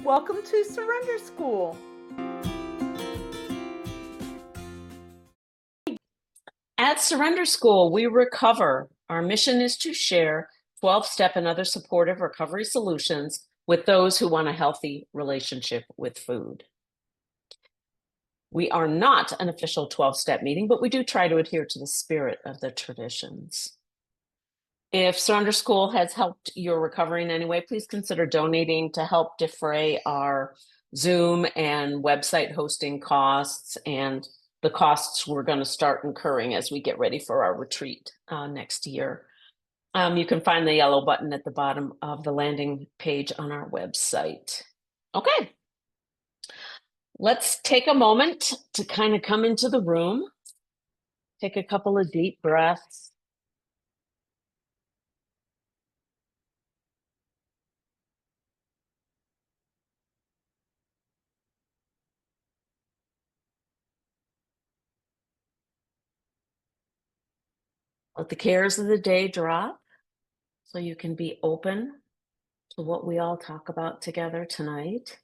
Welcome to Surrender School. At Surrender School, we recover. Our mission is to share 12-step and other supportive recovery solutions with those who want a healthy relationship with food. We are not an official 12-step meeting, but we do try to adhere to the spirit of the traditions. If Surrender School has helped your recovery in any way, please consider donating to help defray our Zoom and website hosting costs and the costs we're going to start incurring as we get ready for our retreat next year. You can find the yellow button at the bottom of the landing page on our website. Okay. Let's take a moment to kind of come into the room. Take a couple of deep breaths. Let the cares of the day drop so you can be open to what we all talk about together tonight.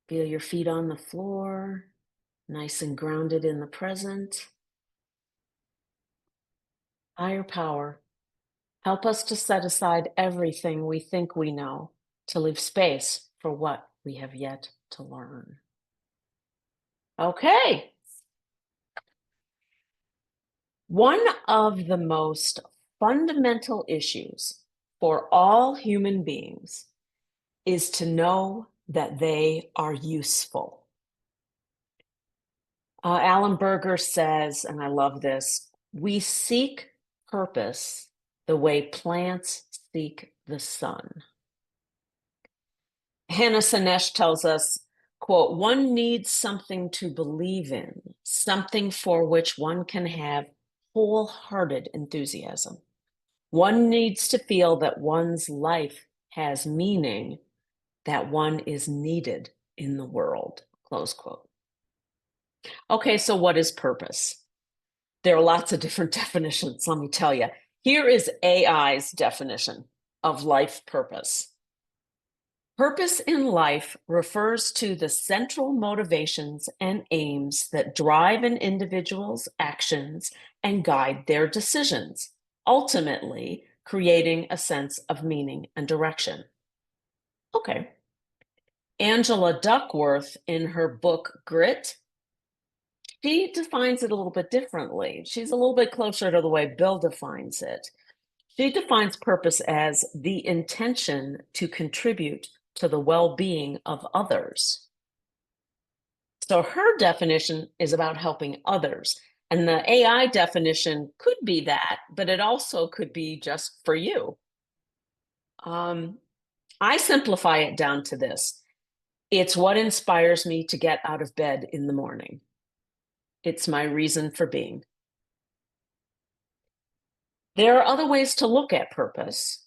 Feel your feet on the floor, nice and grounded in the present. Higher power, help us to set aside everything we think we know to leave space for what we have yet to learn. Okay. One of the most fundamental issues for all human beings is to know that they are useful. Alan Berger says, and I love this, we seek purpose the way plants seek the sun. Hannah Sanesh tells us, quote, one needs something to believe in, something for which one can have wholehearted enthusiasm. One needs to feel that one's life has meaning, that one is needed in the world, close quote. Okay, so what is purpose? There are lots of different definitions, let me tell you. Here is AI's definition of life purpose. Purpose in life refers to the central motivations and aims that drive an individual's actions and guide their decisions, ultimately creating a sense of meaning and direction. Okay. Angela Duckworth, in her book Grit, she defines it a little bit differently. She's a little bit closer to the way Bill defines it. She defines purpose as the intention to contribute to the well-being of others. So her definition is about helping others. And the AI definition could be that, but it also could be just for you. I simplify it down to this. It's what inspires me to get out of bed in the morning. It's my reason for being. There are other ways to look at purpose,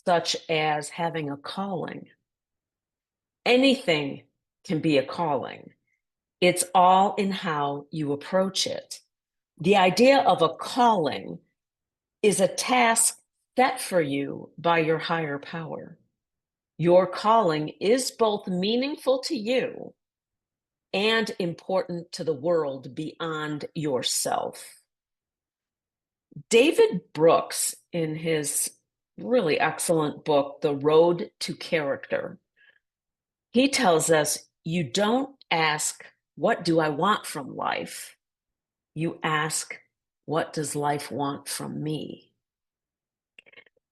such as having a calling. Anything can be a calling. It's all in how you approach it. The idea of a calling is a task set for you by your higher power. Your calling is both meaningful to you and important to the world beyond yourself. David Brooks, in his really excellent book, The Road to Character, he tells us you don't ask, what do I want from life? You ask, what does life want from me?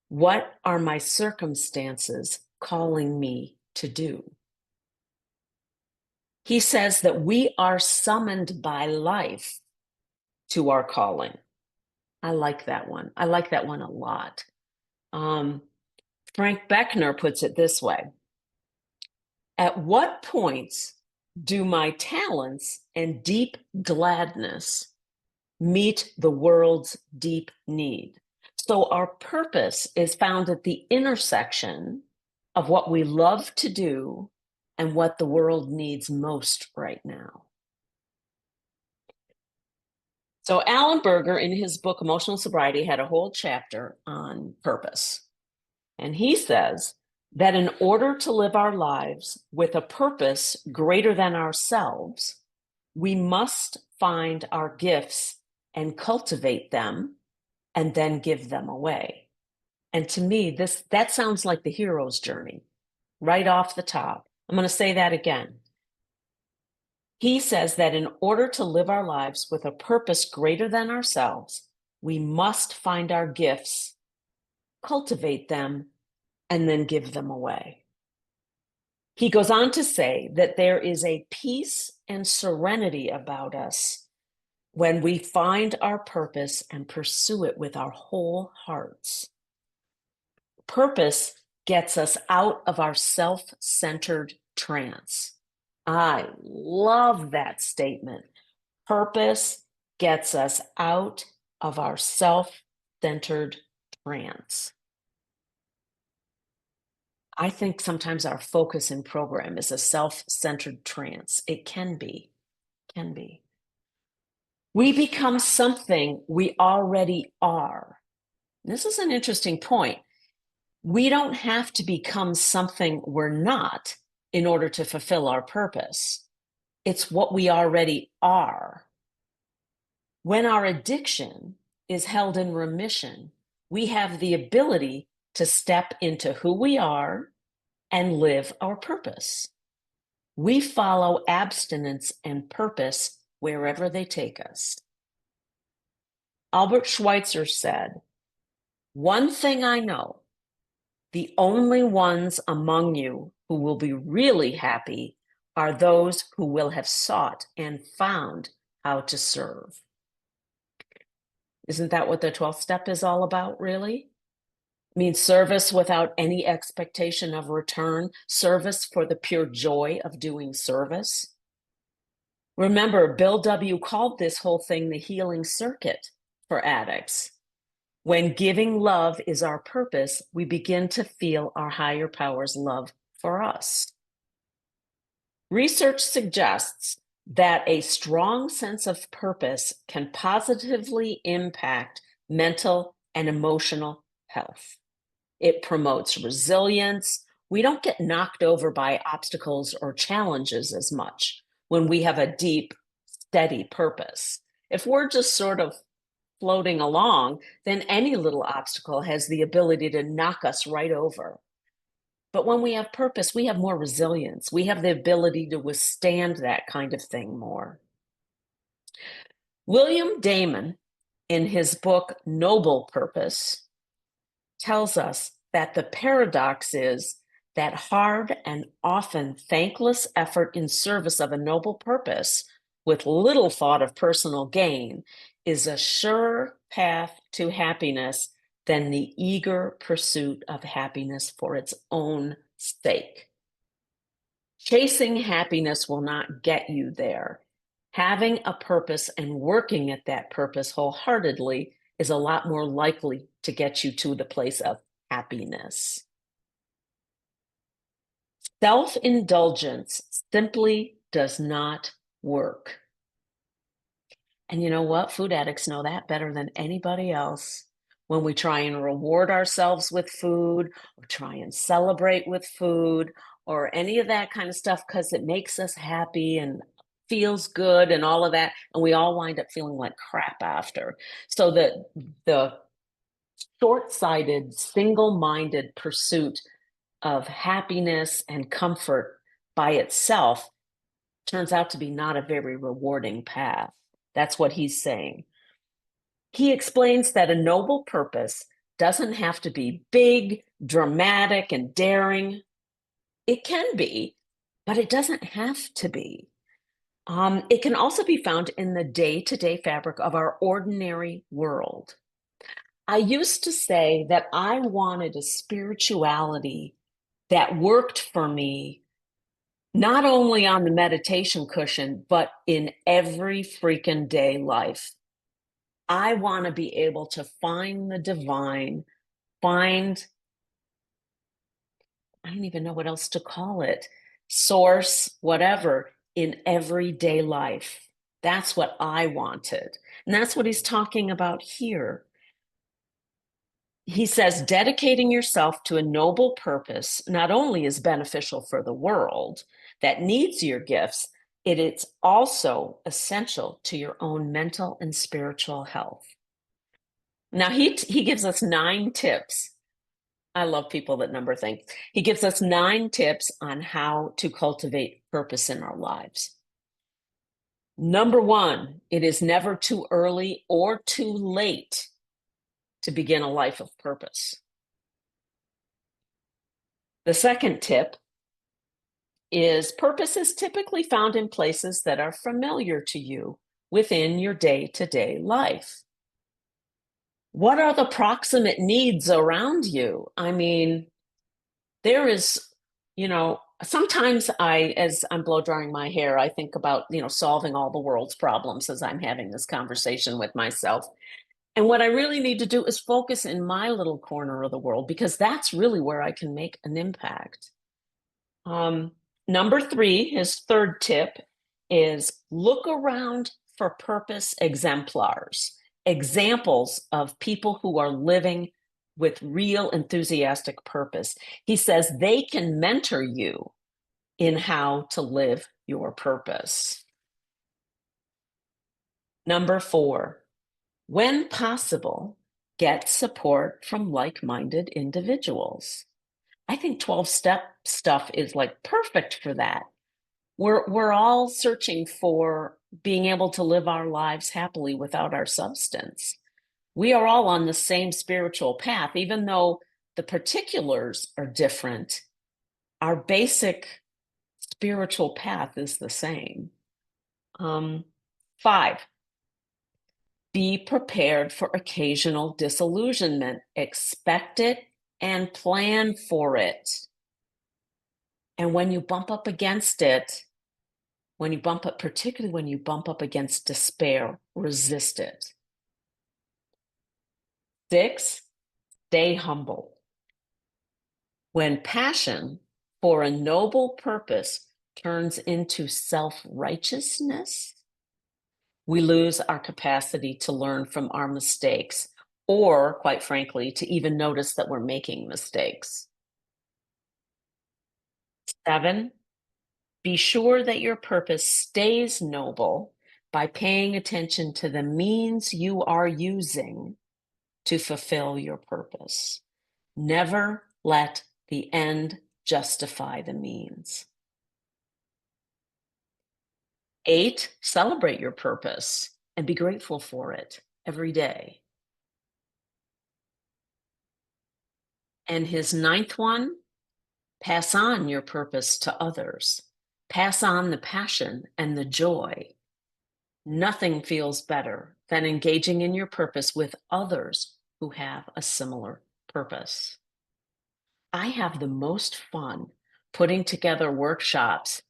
What are my circumstances calling me to do? He says that we are summoned by life to our calling. I like that one. I like that one a lot. Frank Beckner puts it this way. At what points do my talents and deep gladness meet the world's deep need? So our purpose is found at the intersection of what we love to do and what the world needs most right now. So Alan Berger, in his book, Emotional Sobriety, had a whole chapter on purpose. And he says, that in order to live our lives with a purpose greater than ourselves, we must find our gifts and cultivate them and then give them away. And to me, that sounds like the hero's journey right off the top. I'm going to say that again. He says that in order to live our lives with a purpose greater than ourselves, we must find our gifts, cultivate them, and then give them away. He goes on to say that there is a peace and serenity about us when we find our purpose and pursue it with our whole hearts. Purpose gets us out of our self-centered trance. I love that statement. Purpose gets us out of our self-centered trance. I think sometimes our focus in program is a self-centered trance. It can be. We become something we already are. This is an interesting point. We don't have to become something we're not in order to fulfill our purpose. It's what we already are. When our addiction is held in remission, we have the ability to step into who we are and live our purpose. We follow abstinence and purpose wherever they take us. Albert Schweitzer said, "One thing I know, the only ones among you who will be really happy are those who will have sought and found how to serve." Isn't that what the 12th step is all about, really? I mean, service without any expectation of return, service for the pure joy of doing service. Remember, Bill W. called this whole thing the healing circuit for addicts. When giving love is our purpose, we begin to feel our higher power's love for us. Research suggests that a strong sense of purpose can positively impact mental and emotional health. It promotes resilience. We don't get knocked over by obstacles or challenges as much when we have a deep, steady purpose. If we're just sort of floating along, then any little obstacle has the ability to knock us right over. But when we have purpose, we have more resilience. We have the ability to withstand that kind of thing more. William Damon, in his book Noble Purpose, tells us that the paradox is that hard and often thankless effort in service of a noble purpose with little thought of personal gain is a surer path to happiness than the eager pursuit of happiness for its own sake. Chasing happiness will not get you there. Having a purpose and working at that purpose wholeheartedly is a lot more likely to get you to the place of happiness. Self-indulgence simply does not work. And you know what? Food addicts know that better than anybody else. When we try and reward ourselves with food, or try and celebrate with food, or any of that kind of stuff because it makes us happy and feels good and all of that, and we all wind up feeling like crap after. So the short-sighted, single-minded pursuit of happiness and comfort by itself turns out to be not a very rewarding path. That's what he's saying. He explains that a noble purpose doesn't have to be big, dramatic, and daring. It can be, but it doesn't have to be. It can also be found in the day-to-day fabric of our ordinary world. I used to say that I wanted a spirituality that worked for me, not only on the meditation cushion, but in every freaking day life. I want to be able to find the divine, I don't even know what else to call it, source, whatever, in everyday life. That's what I wanted. And that's what he's talking about here. he says, dedicating yourself to a noble purpose not only is beneficial for the world that needs your gifts, it is also essential to your own mental and spiritual health. Now, he gives us 9 tips. I love people that number things. He gives us 9 tips on how to cultivate purpose in our lives. Number 1, it is never too early or too late to begin a life of purpose. The second tip is purpose is typically found in places that are familiar to you within your day-to-day life. What are the proximate needs around you? I mean, there is, sometimes as I'm blow drying my hair, I think about, solving all the world's problems as I'm having this conversation with myself. And what I really need to do is focus in my little corner of the world, because that's really where I can make an impact. Number 3, his third tip is look around for purpose exemplars, examples of people who are living with real enthusiastic purpose. He says they can mentor you in how to live your purpose. Number 4, when possible, get support from like-minded individuals. I think 12-step stuff is like perfect for that. We're all searching for being able to live our lives happily without our substance. We are all on the same spiritual path, even though the particulars are different. Our basic spiritual path is the same. 5, be prepared for occasional disillusionment. Expect it and plan for it. And when you bump up against it, particularly when you bump up against despair, resist it. 6, stay humble. When passion for a noble purpose turns into self-righteousness, we lose our capacity to learn from our mistakes, or, quite frankly, to even notice that we're making mistakes. 7, be sure that your purpose stays noble by paying attention to the means you are using to fulfill your purpose. Never let the end justify the means. 8, celebrate your purpose and be grateful for it every day. And his 9th one, pass on your purpose to others. Pass on the passion and the joy. Nothing feels better than engaging in your purpose with others who have a similar purpose. I have the most fun putting together workshops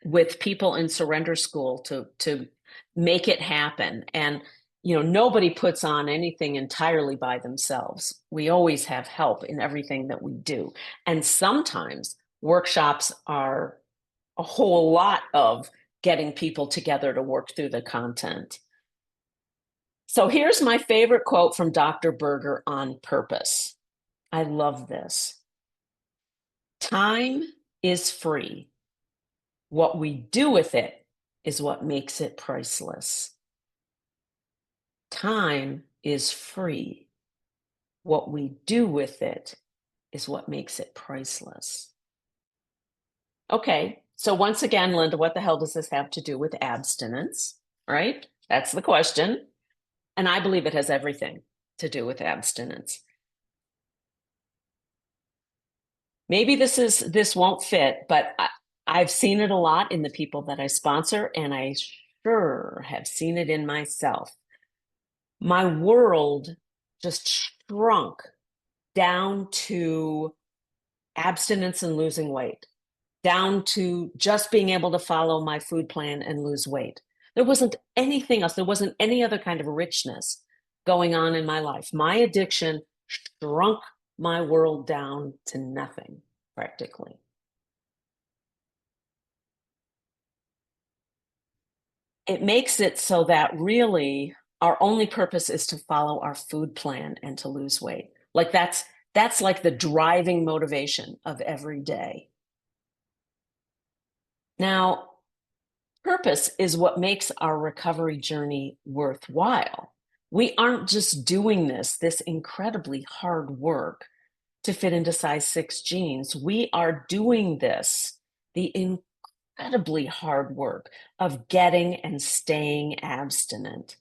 with people in surrender school to make it happen. And nobody puts on anything entirely by themselves. We always have help in everything that we do. And sometimes workshops are a whole lot of getting people together to work through the content. So here's my favorite quote from Dr. Berger on purpose. I love this. Time is free. What we do with it is what makes it priceless. Time is free. What we do with it is what makes it priceless. Okay, so once again, Linda, what the hell does this have to do with abstinence, right? That's the question. And I believe it has everything to do with abstinence. Maybe this won't fit, but I've seen it a lot in the people that I sponsor, and I sure have seen it in myself. My world just shrunk down to abstinence and losing weight, down to just being able to follow my food plan and lose weight. There wasn't anything else. There wasn't any other kind of richness going on in my life. My addiction shrunk my world down to nothing, practically. It makes it so that really our only purpose is to follow our food plan and to lose weight. Like that's like the driving motivation of every day. Now, purpose is what makes our recovery journey worthwhile. We aren't just doing this incredibly hard work to fit into size 6 jeans. We are doing the incredibly hard work of getting and staying abstinent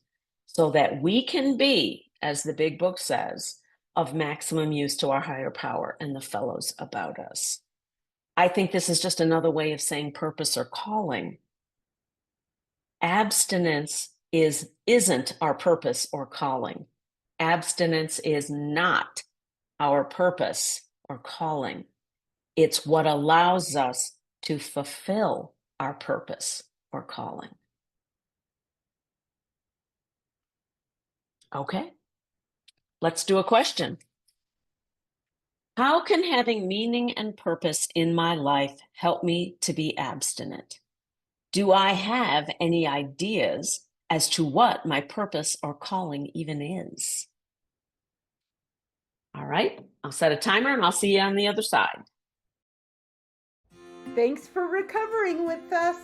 so that we can be, as the big book says, of maximum use to our higher power and the fellows about us. I think this is just another way of saying purpose or calling. Abstinence isn't our purpose or calling. Abstinence is not our purpose or calling. It's what allows us to fulfill our purpose or calling. Okay, let's do a question. How can having meaning and purpose in my life help me to be abstinent? Do I have any ideas as to what my purpose or calling even is? All right, I'll set a timer and I'll see you on the other side. Thanks for recovering with us.